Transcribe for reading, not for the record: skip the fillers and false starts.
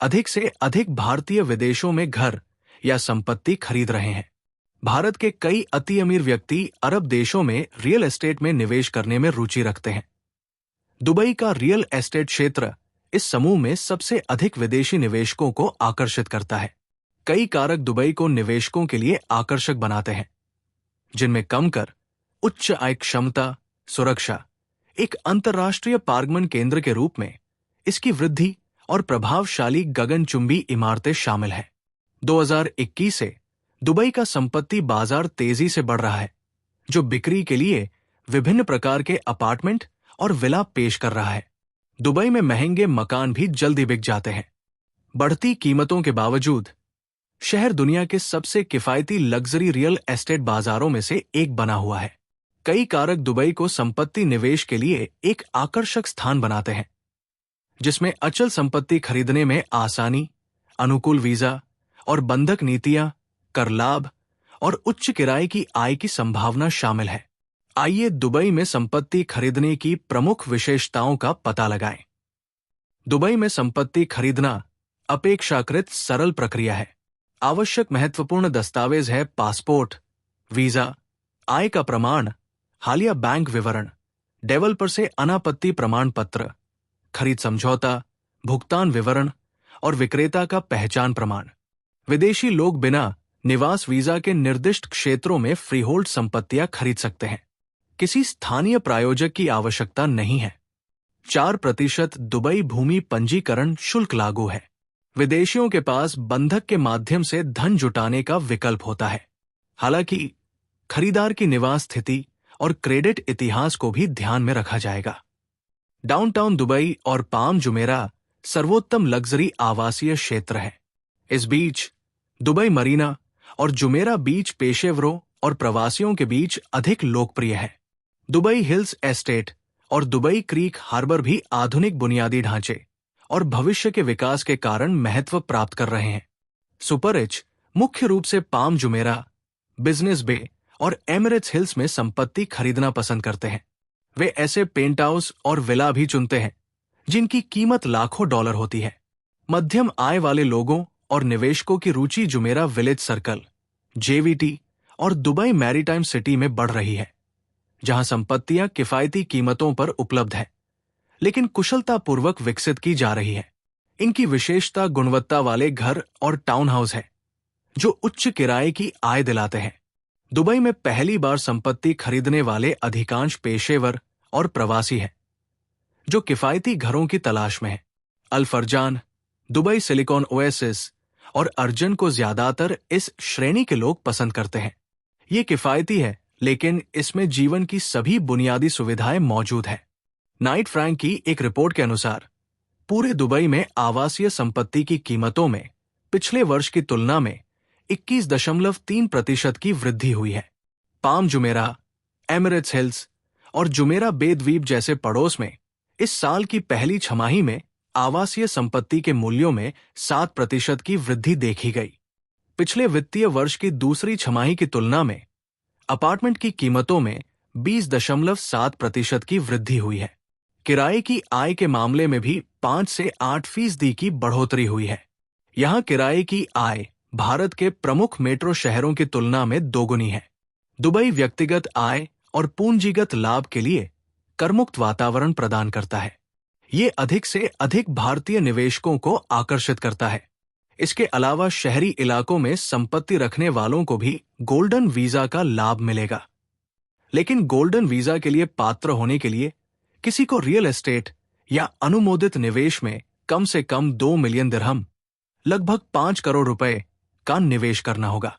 अधिक से अधिक भारतीय विदेशों में घर या संपत्ति खरीद रहे हैं। भारत के कई अति अमीर व्यक्ति अरब देशों में रियल एस्टेट में निवेश करने में रुचि रखते हैं। दुबई का रियल एस्टेट क्षेत्र इस समूह में सबसे अधिक विदेशी निवेशकों को आकर्षित करता है। कई कारक दुबई को निवेशकों के लिए आकर्षक बनाते हैं, जिनमें कम कर, उच्च आय क्षमता, सुरक्षा, एक अंतर्राष्ट्रीय पारगमन केंद्र के रूप में इसकी वृद्धि और प्रभावशाली गगनचुंबी इमारतें शामिल हैं। 2021 से दुबई का संपत्ति बाजार तेजी से बढ़ रहा है, जो बिक्री के लिए विभिन्न प्रकार के अपार्टमेंट और विला पेश कर रहा है। दुबई में महंगे मकान भी जल्दी बिक जाते हैं। बढ़ती कीमतों के बावजूद शहर दुनिया के सबसे किफायती लग्जरी रियल एस्टेट बाजारों में से एक बना हुआ है। कई कारक दुबई को संपत्ति निवेश के लिए एक आकर्षक स्थान बनाते हैं, जिसमें अचल संपत्ति खरीदने में आसानी, अनुकूल वीजा और बंधक नीतियां, कर लाभ और उच्च किराए की आय की संभावना शामिल है। आइए दुबई में संपत्ति खरीदने की प्रमुख विशेषताओं का पता लगाएं। दुबई में संपत्ति खरीदना अपेक्षाकृत सरल प्रक्रिया है। आवश्यक महत्वपूर्ण दस्तावेज है पासपोर्ट, वीजा, आय का प्रमाण, हालिया बैंक विवरण, डेवलपर से अनापत्ति प्रमाण पत्र, खरीद समझौता, भुगतान विवरण और विक्रेता का पहचान प्रमाण। विदेशी लोग बिना निवास वीजा के निर्दिष्ट क्षेत्रों में फ्रीहोल्ड संपत्तियां खरीद सकते हैं। किसी स्थानीय प्रायोजक की आवश्यकता नहीं है। 4% दुबई भूमि पंजीकरण शुल्क लागू है। विदेशियों के पास बंधक के माध्यम से धन जुटाने का विकल्प होता है। हालांकि खरीदार की निवास स्थिति और क्रेडिट इतिहास को भी ध्यान में रखा जाएगा। डाउनटाउन दुबई और पाम जुमेरा सर्वोत्तम लग्जरी आवासीय क्षेत्र है। इस बीच दुबई मरीना और जुमेरा बीच पेशेवरों और प्रवासियों के बीच अधिक लोकप्रिय है। दुबई हिल्स एस्टेट और दुबई क्रीक हार्बर भी आधुनिक बुनियादी ढांचे और भविष्य के विकास के कारण महत्व प्राप्त कर रहे हैं। सुपर रिच मुख्य रूप से पाम जुमेरा, बिजनेस बे और एमिरेट्स हिल्स में संपत्ति खरीदना पसंद करते हैं। वे ऐसे पेंट हाउस और विला भी चुनते हैं जिनकी कीमत लाखों डॉलर होती है। मध्यम आय वाले लोगों और निवेशकों की रुचि जुमेरा विलेज सर्कल, जेवीटी और दुबई मैरीटाइम सिटी में बढ़ रही है, जहां संपत्तियां किफायती कीमतों पर उपलब्ध है, लेकिन कुशलतापूर्वक विकसित की जा रही है। इनकी विशेषता गुणवत्ता वाले घर और टाउन हाउस है, जो उच्च किराए की आय दिलाते हैं। दुबई में पहली बार संपत्ति खरीदने वाले अधिकांश पेशेवर और प्रवासी हैं, जो किफायती घरों की तलाश में हैं। अल फरजान, दुबई सिलिकॉन ओएसिस और अर्जन को ज्यादातर इस श्रेणी के लोग पसंद करते हैं। ये किफायती है, लेकिन इसमें जीवन की सभी बुनियादी सुविधाएं मौजूद हैं। नाइट फ्रैंक की एक रिपोर्ट के अनुसार पूरे दुबई में आवासीय संपत्ति की कीमतों में पिछले वर्ष की तुलना में 21.3% की वृद्धि हुई है। पाम जुमेरा, एमिरेट्स हिल्स और जुमेरा बे द्वीप जैसे पड़ोस में इस साल की पहली छमाही में आवासीय संपत्ति के मूल्यों में 7% की वृद्धि देखी गई। पिछले वित्तीय वर्ष की दूसरी छमाही की तुलना में अपार्टमेंट की कीमतों में 20.7% की वृद्धि हुई है। किराए की आय के मामले में भी 5 से 8% की बढ़ोतरी हुई है। यहां किराए की आय भारत के प्रमुख मेट्रो शहरों की तुलना में दोगुनी है। दुबई व्यक्तिगत आय और पूंजीगत लाभ के लिए करमुक्त वातावरण प्रदान करता है। ये अधिक से अधिक भारतीय निवेशकों को आकर्षित करता है। इसके अलावा शहरी इलाकों में संपत्ति रखने वालों को भी गोल्डन वीजा का लाभ मिलेगा। लेकिन गोल्डन वीजा के लिए पात्र होने के लिए किसी को रियल एस्टेट या अनुमोदित निवेश में कम से कम 2 मिलियन दिरहम, लगभग 5 करोड़ रुपए का निवेश करना होगा।